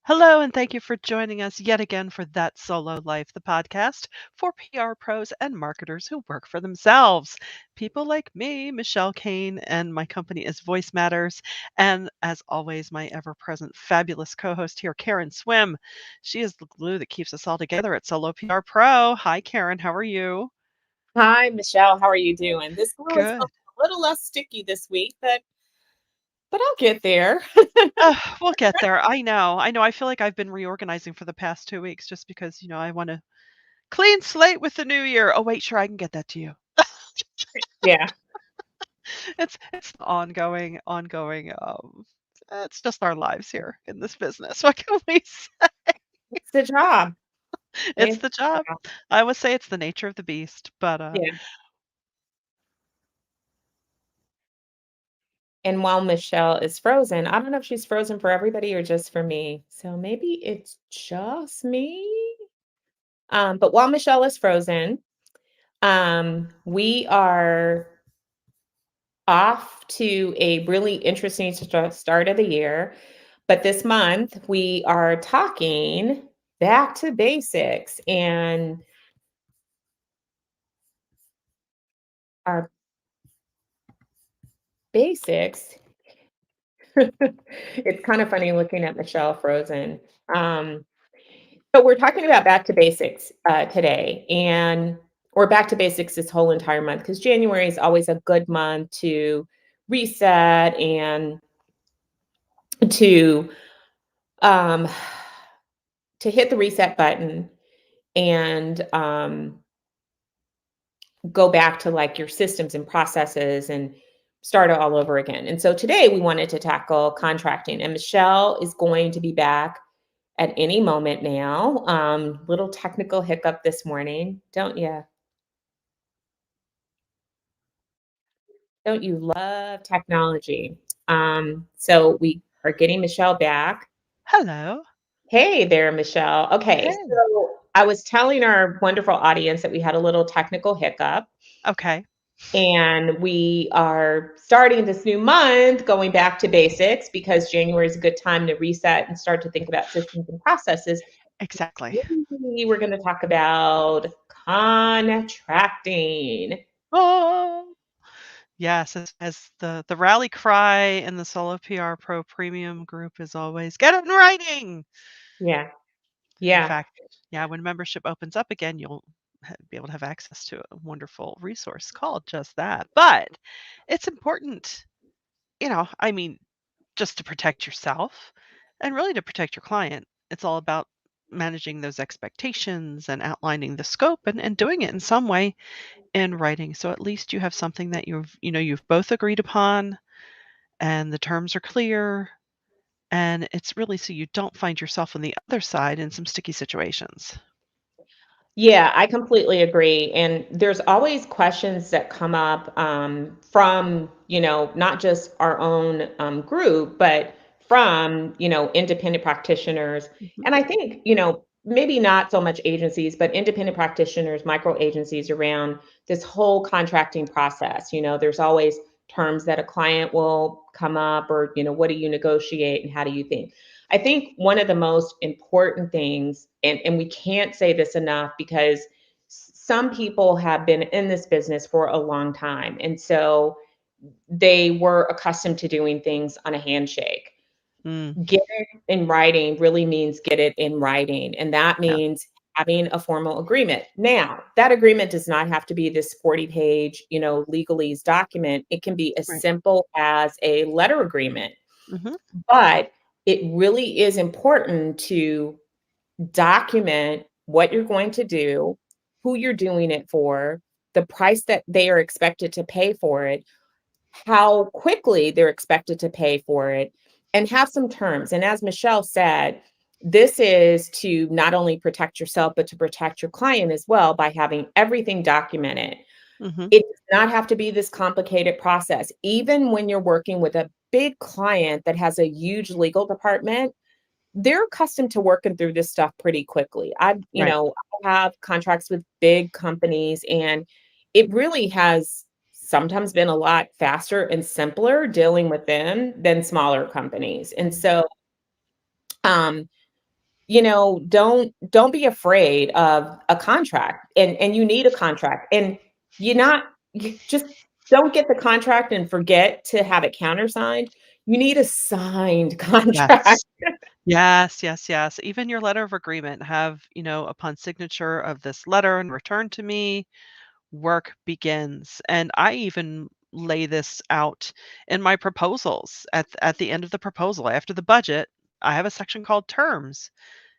Hello, and thank you for joining us yet again for That Solo Life, the podcast for PR pros and marketers who work for themselves. People like me, Michelle Kane, and my company is Voice Matters. And as always, my ever present fabulous co host here, Karen Swim. She is the glue that keeps us all together at Solo PR Pro. Hi, Karen. How are you? Hi, Michelle. How are you doing? This glue is Good. a little less sticky this week, but I'll get there. We'll get there. I know. I know. I feel like I've been reorganizing for the past 2 weeks just because, I want to clean slate with the new year. Oh, wait, sure, I can get that to you. Yeah, It's it's just our lives here in this business. What can we say? it's the job. It's It's the the job. job. I would say it's the nature of the beast, but, Yeah. And while Michelle is frozen, I don't know if she's frozen for everybody or just for me. So maybe it's just me. But while Michelle is frozen, we are off to a really interesting start of the year. But this month, we are talking back to basics. And our basics, it's kind of funny looking at Michelle frozen. Um, but we're talking about back to basics today. And or back to basics this whole entire month because January is always a good month to reset and to um, to hit the reset button and go back to like your systems and processes and start it all over again. And so today we wanted to tackle contracting, and Michelle is going to be back at any moment now. Little technical hiccup this morning, don't you love technology? So we are getting Michelle back. hello. Hey there, Michelle. Okay, Hey. so I was telling our wonderful audience that we had a little technical hiccup. Okay. And we are starting this new month going back to basics because January is a good time to reset and start to think about systems and processes. Exactly. Today, we're going to talk about contracting. Oh, yes, as the rally cry in the Solo PR Pro Premium group is always, "Get it in writing!" Yeah. In Yeah. fact, yeah, when membership opens up again, you'll be able to have access to a wonderful resource called just that. But it's important, I mean, just to protect yourself and really to protect your client. It's all about managing those expectations and outlining the scope and doing it in some way in writing. So at least you have something that you've both agreed upon and the terms are clear. And it's really so you don't find yourself on the other side in some sticky situations. Yeah, I completely agree. And there's always questions that come up from, not just our own group, but from, independent practitioners. Mhm. And I think, maybe not so much agencies, but independent practitioners, micro agencies around this whole contracting process. There's always terms that a client will come up or, what do you negotiate and how do you think? I think one of the most important things, and we can't say this enough because some people have been in this business for a long time. And so they were accustomed to doing things on a handshake. Mm, Get it in writing really means get it in writing. And that yeah, means having a formal agreement. Now, that agreement does not have to be this 40-page, legalese document. It can be as right. simple as a letter agreement, Mhm. but it really is important to document what you're going to do, who you're doing it for, the price that they are expected to pay for it, how quickly they're expected to pay for it, and have some terms. And as Michelle said, this is to not only protect yourself, but to protect your client as well by having everything documented. Mhm. It does not have to be this complicated process. Even when you're working with a big client that has a huge legal department, they're accustomed to working through this stuff pretty quickly. Right. I have contracts with big companies, and it really has sometimes been a lot faster and simpler dealing with them than smaller companies. And Mhm. so, um, don't be afraid of a contract, and you need a contract, and you not you just don't get the contract and forget to have it countersigned. You need a signed contract. Yes. Yes, yes, yes. Even your letter of agreement have, upon signature of this letter and return to me, work begins. And I even lay this out in my proposals at the end of the proposal after the budget. I have a section called terms.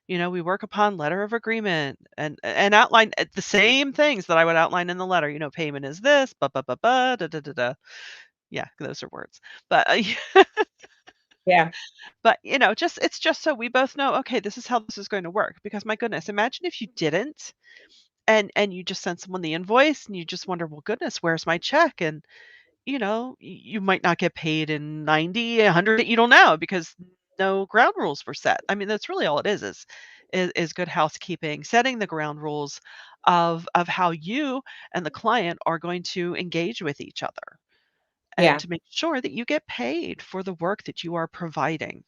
We work upon letter of agreement and outline the same things that I would outline in the letter. Payment is this, da da da da. Yeah, those are words. But Yeah, but just it's just so we both know, okay, this is how this is going to work. Because my goodness, imagine if you didn't and you just send someone the invoice and you just wonder, well, goodness, where's my check? And you might not get paid in 90, 100, you don't know because no ground rules were set. I mean, that's really all it is good housekeeping, setting the ground rules of how you and the client are going to engage with each other and yeah. to make sure that you get paid for the work that you are providing.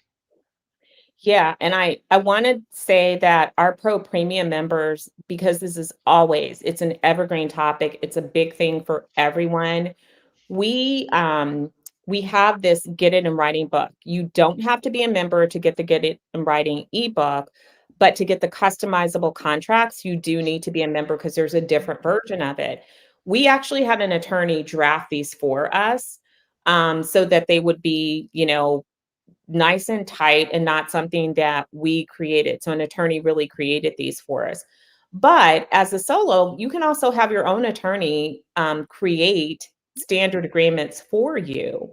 Yeah, and I wanna say that our Pro Premium members, because this is always it's an evergreen topic, it's a big thing for everyone. We, um, we have this Get It in Writing book. You don't have to be a member to get the Get It in Writing ebook, but to get the customizable contracts, you do need to be a member because there's a different version of it. We actually had an attorney draft these for us, so that they would be, nice and tight and not something that we created. So an attorney really created these for us. But as a solo, you can also have your own attorney create standard agreements for you,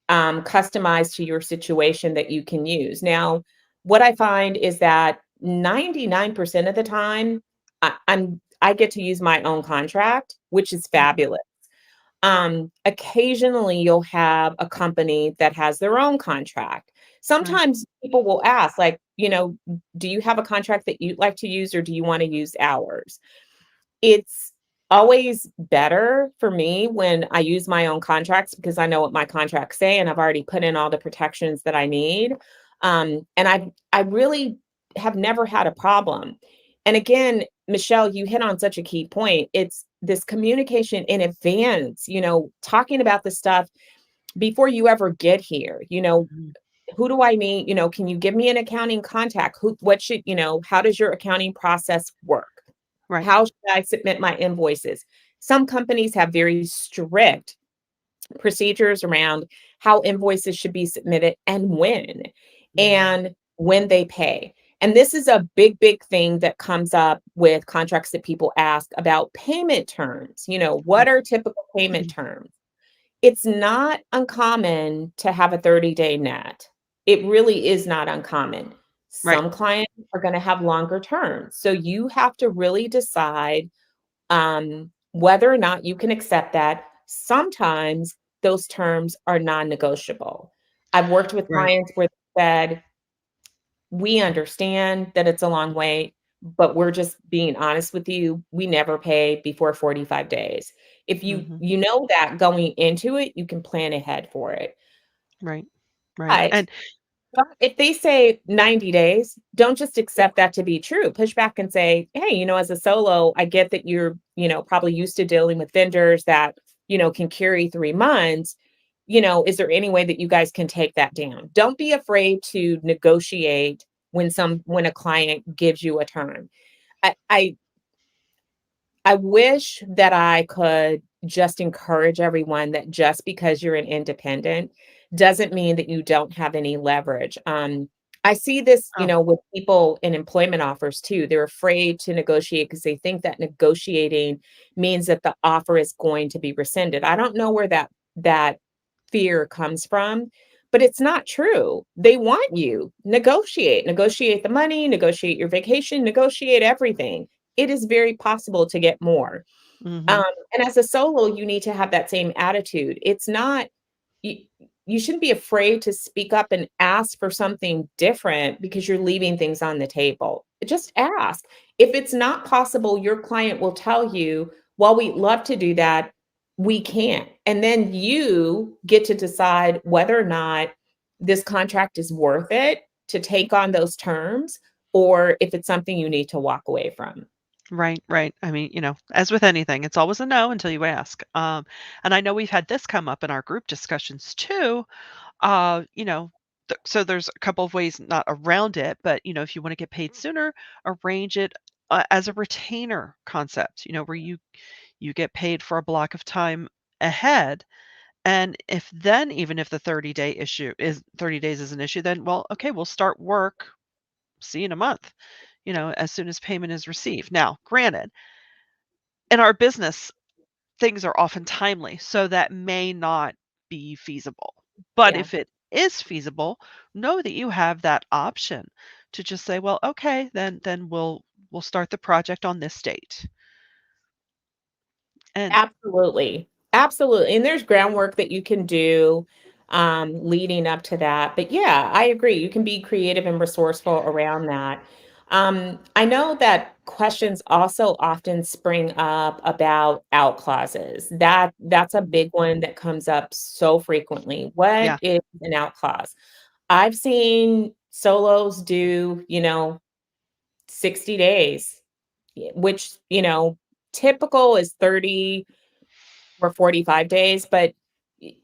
customized to your situation that you can use. Now, what I find is that 99% of the time, I get to use my own contract, which is Mhm. fabulous. Occasionally you'll have a company that has their own contract. Right, Sometimes people will ask, like, do you have a contract that you'd like to use or do you want to use ours? It's always better for me when I use my own contracts because I know what my contracts say and I've already put in all the protections that I need. And I really have never had a problem. And again, Michelle, you hit on such a key point. It's this communication in advance, talking about the stuff before you ever get here. mhm, Who do I need? Can you give me an accounting contact? How does your accounting process work? right, How should I submit my invoices? Some companies have very strict procedures around how invoices should be submitted mhm, and when they pay. And this is a big, big thing that comes up with contracts that people ask about payment terms. What right, are typical payment mhm, terms? It's not uncommon to have a 30-day net. It really is not uncommon. right, Some clients are going to have longer terms. So you have to really decide whether or not you can accept that. Sometimes those terms are non-negotiable. I've worked with right, clients where they said, we understand that it's a long wait, but we're just being honest with you. We never pay before 45 days. If you mhm, you know that going into it, you can plan ahead for it. right, right, But and if they say 90 days, don't just accept that to be true. Push back and say, hey, as a solo, I get that you're, probably used to dealing with vendors that, can carry 3 months. Is there any way that you guys can take that down? Don't be afraid to negotiate when a client gives you a term. I, I I wish that I could just encourage everyone that just because you're an independent doesn't mean that you don't have any leverage. I see this, oh, with people in employment offers too. They're afraid to negotiate because they think that negotiating means that the offer is going to be rescinded. I don't know where that fear comes from, but it's not true. They want you negotiate the money, negotiate your vacation, negotiate everything. It is very possible to get more. mhm, Um, and as a solo, you need to have that same attitude. It's not you, you shouldn't be afraid to speak up and ask for something different because you're leaving things on the table. Just ask. If it's not possible, your client will tell you, well, we'd love to do that. We can't. And then you get to decide whether or not this contract is worth it to take on those terms or if it's something you need to walk away from. Right, right. I mean, as with anything, it's always a no until you ask. And I know we've had this come up in our group discussions too. Uh, you know, so there's a couple of ways not around it, but if you want to get paid sooner, arrange it as a retainer concept. Where you get paid for a block of time ahead. And if then even if the 30 days is an issue, then well, okay, we'll start work. See you in a month. As soon as payment is received. Now, granted, in our business, things are often timely, so that may not be feasible. But Yeah. if it is feasible, know that you have that option to just say, "Well, okay, then we'll start the project on this date." And Absolutely. Absolutely. And there's groundwork that you can do leading up to that. But yeah, I agree. You can be creative and resourceful around that. I know that questions also often spring up about out clauses. That's a big one that comes up so frequently. What yeah, is an out clause? I've seen solos do, 60 days, which, typical is 30 or 45 days, but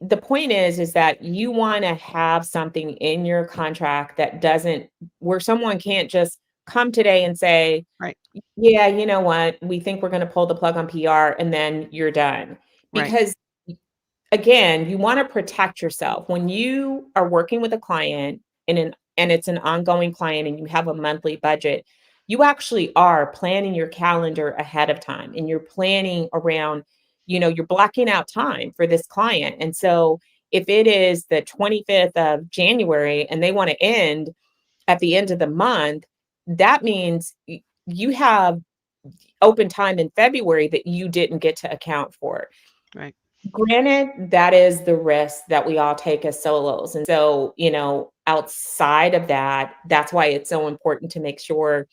the point is that you wanna have something in your contract that doesn't where someone can't just come today and say, right, "Yeah, you know what? We think we're gonna pull the plug on PR," and then you're done. right, Because again, you wanna protect yourself. When you are working with a client and it's an ongoing client and you have a monthly budget, you actually are planning your calendar ahead of time and you're planning around, you're blocking out time for this client. And so if it is the 25th of January and they want to end at the end of the month, that means you have open time in February that you didn't get to account for. right. Granted, that is the risk that we all take as solos. And so, outside of that, that's why it's so important to make sure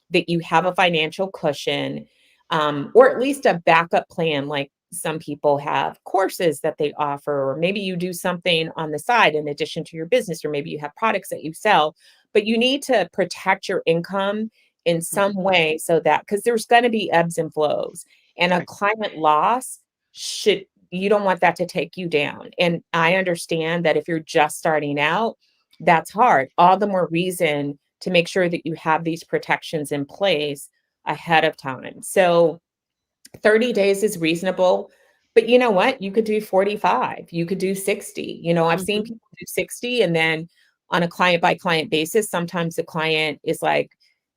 that you have a financial cushion, or at least a backup plan. Like some people have courses that they offer, or maybe you do something on the side in addition to your business, or maybe you have products that you sell, but you need to protect your income in some Mhm, way so that because there's going to be ebbs and flows. And a right. client loss should you don't want that to take you down. And I understand that if you're just starting out, that's hard. All the more reason to make sure that you have these protections in place ahead of time. So 30 days is reasonable, but you know what? You could do 45, you could do 60. I've seen Mhm, people do 60 and then on a client by client basis, sometimes the client is like,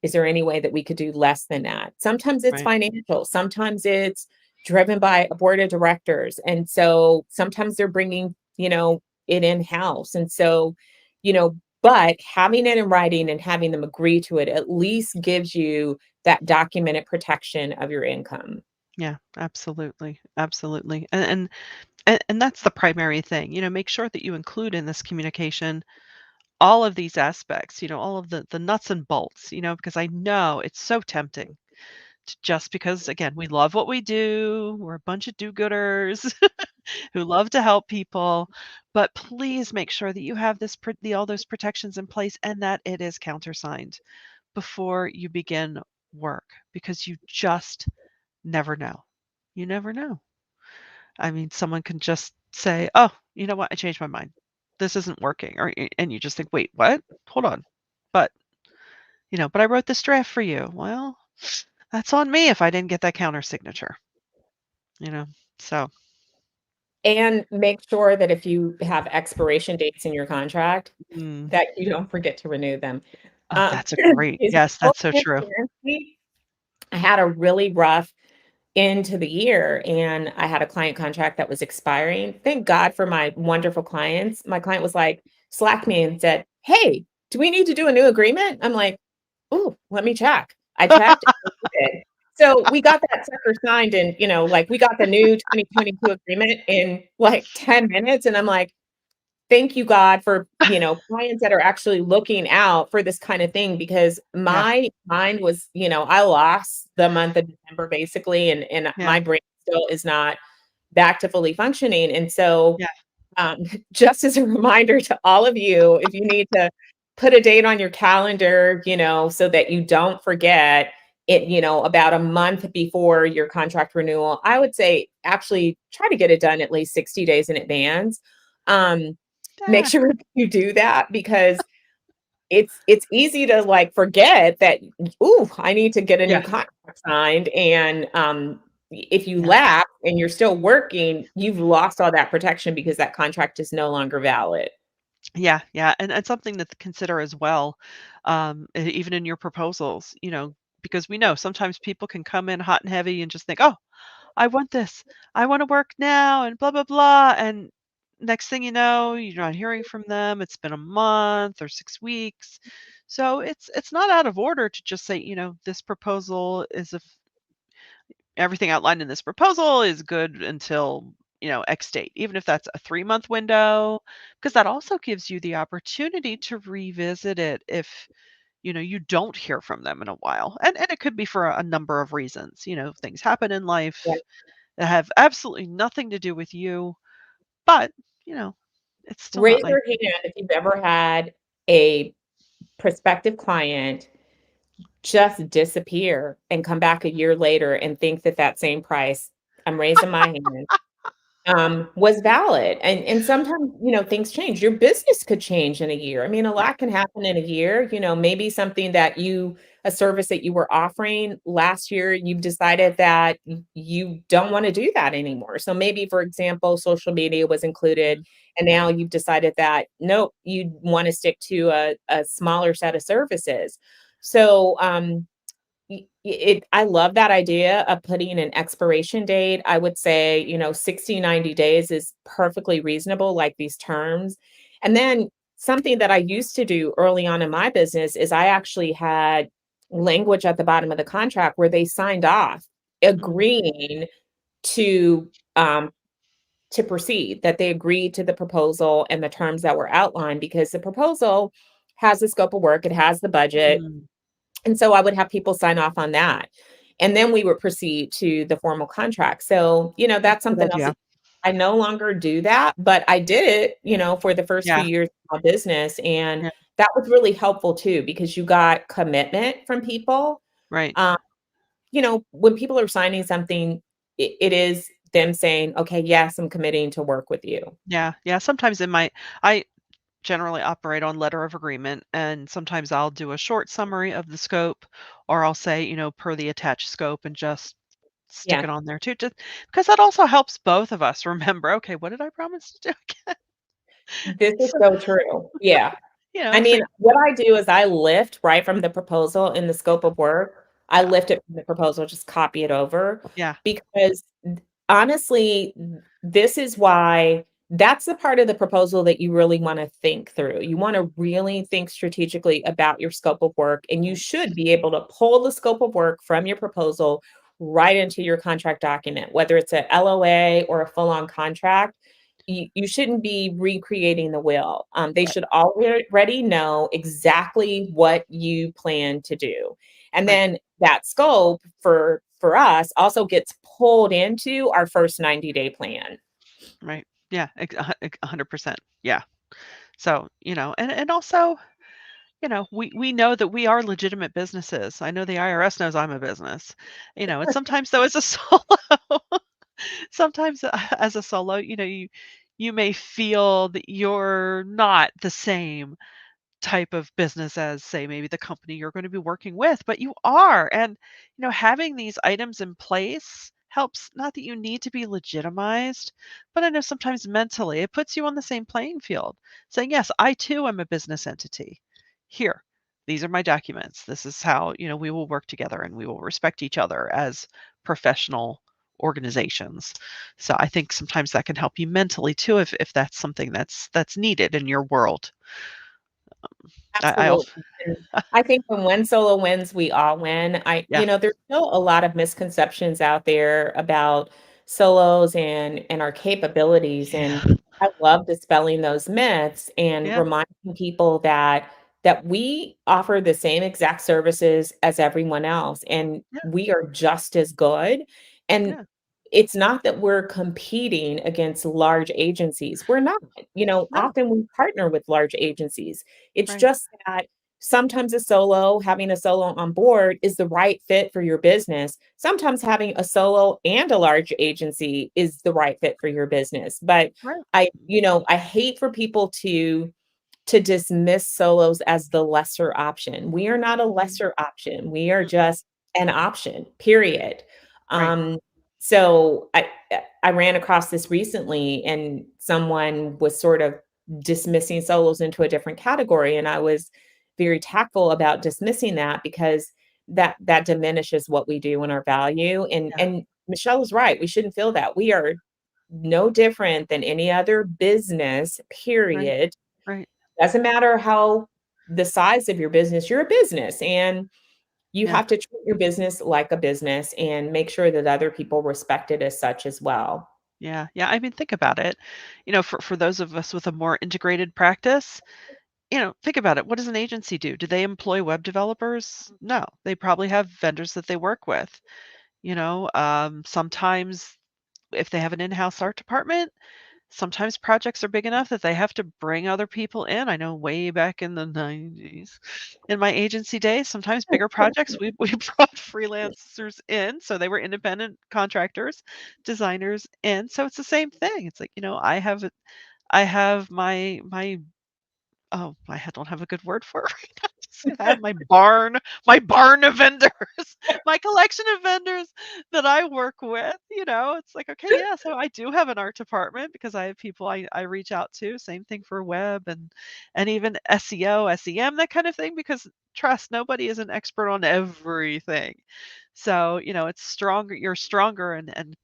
is there any way that we could do less than that? Sometimes it's right. financial, sometimes it's driven by a board of directors. And so sometimes they're bringing, it in house. And so, you know, but having it in writing and having them agree to it at least gives you that documented protection of your income. Yeah, absolutely, absolutely. And that's the primary thing. Make sure that you include in this communication all of these aspects, all of the nuts and bolts, because I know it's so tempting to just because again, we love what we do. We're a bunch of do-gooders who love to help people, but please make sure that you have all those protections in place and that it is countersigned before you begin work because you just never know. You never know. I mean, someone can just say, "Oh, you know what? I changed my mind. This isn't working." And you just think, "Wait, what? Hold on." But, "But I wrote this draft for you." Well, that's on me if I didn't get that counter signature, you know? So, And make sure that if you have expiration dates in your contract, mm, that you don't forget to renew them. oh, that's a great Is yes, full that's so true. transparency, I had a really rough end to the year, and I had a client contract that was expiring. Thank God for my wonderful clients. My client was like, slacked me and said, "Hey, do we need to do a new agreement?" I'm like, "Ooh, let me check." I checked, and we did. So we got that sucker signed and, like, we got the new 2022 agreement in, like, 10 minutes, and I'm like, "Thank you, God, for, clients that are actually looking out for this kinda thing," because Yeah, my mind was, I lost the month of December basically, and yeah, my brain still is not back to fully functioning, and so, yeah, um, just as a reminder to all of you, if you need to put a date on your calendar, so that you don't forget it, about a month before your contract renewal. I would say actually try to get it done at least 60 days in advance. Um, Make Yeah. sure you do that because it's easy to like forget that, ooh, I need to get a new Yeah. contract signed. And if you Yeah. lapse and you're still working, you've lost all that protection because that contract is no longer valid. Yeah, yeah, and something to consider as well, even in your proposals, because we know sometimes people can come in hot and heavy and just think, "Oh, I want this. I want to work now," and blah blah blah. And next thing you know, you're not hearing from them. It's been a month or 6 weeks, so it's not out of order to just say, this proposal is a everything outlined in this proposal is good until, X date, even if that's a 3-month window, because that also gives you the opportunity to revisit it if, you don't hear from them in a while. And it could be for a number of reasons. Things happen in Yeah. life that have absolutely nothing to do with you, but, you know, it's still not Raise nice. your hand if you've ever had a prospective client just disappear and come back a year later and think that that same price, I'm raising my hand, was valid. And sometimes, things change. Your business could change in a year. I mean, a Right. lot can happen in a year. Maybe something that a service that you were offering last year, you've decided that you don't want to do that anymore. So maybe, for example, social media was included, and now you've decided that nope, you want to stick to a smaller set of services. So, I love that idea of putting an expiration date. I would say, 60, 90 days is perfectly reasonable, like these terms. And then something that I used to do early on in my business is I actually had language at the bottom of the contract where they signed off Mm, agreeing to um to proceed, that they agreed to the proposal and the terms that were outlined because the proposal has the scope of work, it has the budget, mm. and so I would have people sign off on that. And then we would proceed to the formal contract. So, That's that's a good something else idea. that I no longer do that, but I did it, for the first few Yeah, years of my business. And yeah, that was really helpful too, because you got commitment from people. right. Um, when people are signing something, it is them saying, okay, yes, I'm committing to work with you. Yeah, yeah, sometimes I generally operate on letter of agreement, and sometimes I'll do a short summary of the scope, or I'll say, per the attached scope, and just stick Yeah. it on there too, just because that also helps both of us remember, okay, what did I promise to do again? This is So, so true. Yeah. I so mean, what I do is I lift right from the proposal in the scope of work. I yeah, lift it from the proposal, just copy it over yeah, because honestly, this is why that's the part of the proposal that you really want to think through. You want to really think strategically about your scope of work, and you should be able to pull the scope of work from your proposal right into your contract document, whether it's a LOA or a full-on contract. You shouldn't be recreating the wheel. They right, should already know exactly what you plan to do. And right, then that scope for us also gets pulled into our first 90-day plan. right. Yeah, 100%. Yeah. So, and also, we know that we are legitimate businesses. I know the IRS knows I'm a business. And sometimes though as a solo, sometimes as a solo, you may feel that you're not the same type of business as, say, maybe the company you're going to be working with, but you are. And, having these items in place helps, not that you need to be legitimized, but I know sometimes mentally it puts you on the same playing field, saying, yes, I too am a business entity. Here, these are my documents. This is how, we will work together and we will respect each other as professional organizations. So I think sometimes that can help you mentally too if that's something that's needed in your world. I also Absolutely, and I think when one solo wins, we all win. yeah. There's still a lot of misconceptions out there about solos and our capabilities, Yeah. and I love dispelling those myths and Yeah. reminding people that we offer the same exact services as everyone else, and Yeah. we are just as good. And Yeah. it's not that we're competing against large agencies. We're not. No, Often we partner with large agencies. It's right, just that sometimes having a solo on board is the right fit for your business. Sometimes having a solo and a large agency is the right fit for your business. But right. I hate for people to dismiss solos as the lesser option. We are not a Mhm, lesser option. We are mm-mm, just an option, period. right. Um, so I ran across this recently and someone was sort of dismissing solos into a different category. And I was very tactful about dismissing that because that diminishes what we do and our value. And Yeah, and Michelle is right. We shouldn't feel that. We are no different than any other business, right, period. right. Doesn't matter how the size of your business, you're a business and you Yeah, have to treat your business like a business and make sure that other people respect it as such as well. yeah, yeah. I mean, think about it. For those of us with a more integrated practice, think about it. What does an agency do? Do they employ web developers? No, they probably have vendors that they work with. Sometimes if they have an in-house art department, sometimes projects are big enough that they have to bring other people in. I know way back in the 90s, in my agency days, sometimes bigger projects, we brought freelancers in, so they were independent contractors, designers in. So it's the same thing. It's like, I have my oh, don't have a good word for it right now. Just I have my barn of vendors, my collection of vendors that I work with, it's like, okay, yeah, so I do have an art department because I have people I reach out to, same thing for web and even SEO, SEM, that kind of thing, because trust, nobody is an expert on everything. So, it's stronger, you're stronger and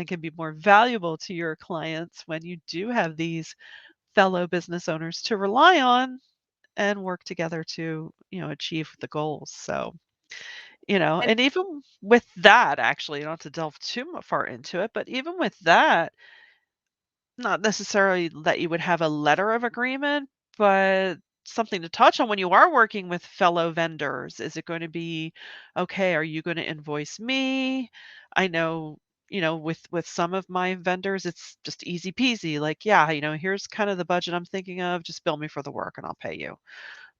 can be more valuable to your clients when you do have these fellow business owners to rely on and work together to, achieve the goals. So, And and even with that, actually, not to delve too far into it, but even with that, not necessarily that you would have a letter of agreement, but something to touch on when you are working with fellow vendors. Is it going to be, okay, are you going to invoice me? I know, with some of my vendors, it's just easy peasy. Like, yeah, here's kind of the budget I'm thinking of. Just bill me for the work and I'll pay you.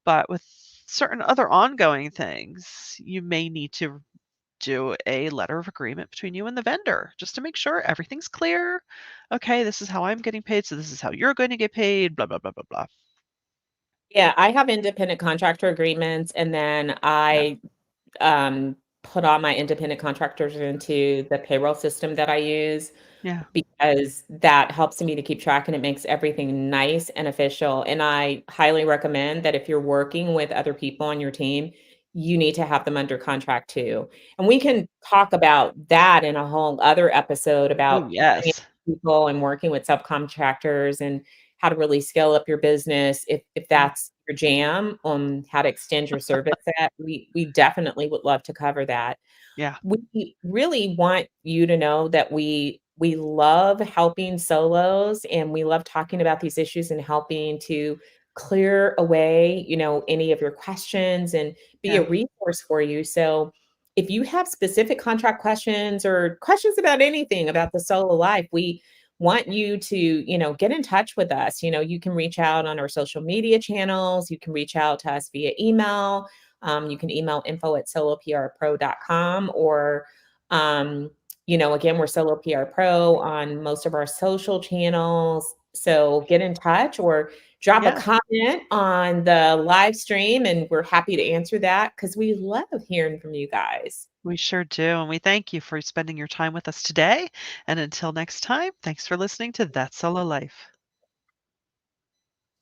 But with certain other ongoing things, you may need to do a letter of agreement between you and the vendor just to make sure everything's clear. Okay, this is how I'm getting paid, so this is how you're going to get paid, blah, blah, blah, blah, blah. yeah, I have independent contractor agreements and then Yeah, I put all my independent contractors into the payroll system that I use. yeah, Because that helps me to keep track and it makes everything nice and official. And I highly recommend that if you're working with other people on your team, you need to have them under contract too. And we can talk about that in a whole other episode oh, about bringing yes. people and working with subcontractors and how to really scale up your business if Mm, that's your jam on how to extend your service set. We definitely would love to cover that. yeah, We really want you to know that we love helping solos and we love talking about these issues and helping to clear away, any of your questions and be a yeah, resource for you. So if you have specific contract questions or questions about anything about the solo life, we want you to, get in touch with us. You can reach out on our social media channels. You can reach out to us via email. You can email info@soloprpro.com or, again, we're Solo PR Pro on most of our social channels. So get in touch or drop a yeah. comment on the live stream, and we're happy to answer that because we love hearing from you guys. We sure do. And we thank you for spending your time with us today. And until next time, thanks for listening to That Solo Life.